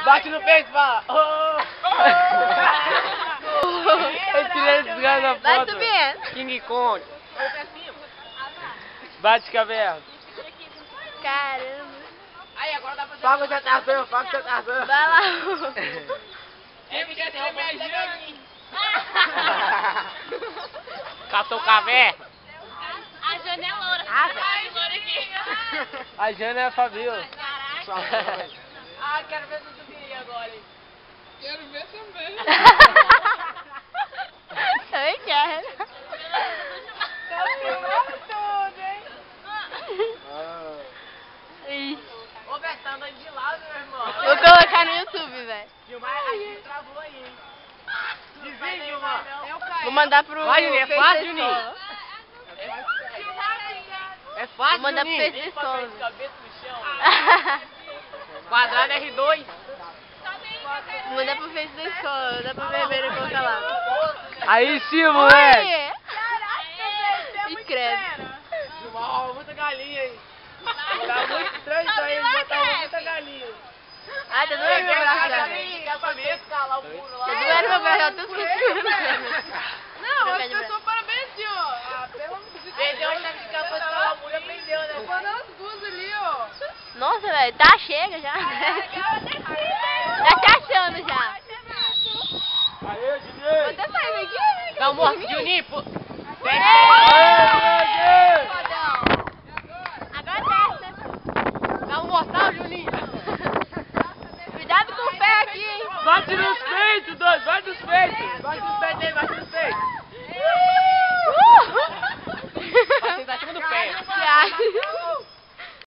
Bate no peito e fala. Eu tirei esse cara na Vai foto. subindo. King Kong. Bate caverna. Caramba. Aí, agora dá pra fazer. Paga o seu cartão, paga o seu cartão. Vai lá. Catou caverna. A Jana é loura. Loura aqui. A Jana é a Fabiola. Ah, quero ver se eu subiria agora, hein. Quero ver também. Também quero. Tá filmando tudo, hein. Ixi. Ô, Beto, tá andando de lado, meu irmão. Vou colocar no YouTube, velho. Gilmar, a gente travou aí, hein. Desvia, Gilmar. Vou mandar pro Vai, Juninho, é Face fácil, da Juninho? escola. É fácil, Vou mandar pro Juninho. Face da escola. Cabeça no chão. Quadrado R2. Vou mandar pro Face da escola. Dá pra ver e colocar lá. Aí sim, moleque. Oi! Se inscreve. Gilmar, muita galinha aí. Tá muito estranho isso aí, botar muita galinha. Ai, tá doendo meu braço já. Tá doendo meu braço, eu tô escutando. Não, as pessoas parabéns, tio. Ah, pelo amor de Deus. Perdeu a chave de capa de a mulher prendeu, né? Manda as duas ali, ó. Nossa, velho, tá chega já. Tá te achando já. Aê, Vou Juninho. até sair daqui. Dá um morto, Juninho. Agora desce, né? Dá um mortal, Juninho. Cuidado com o pé aqui, hein? Bate nos peitos, doido. Bate nos peitos. Bate nos peitos aí, bate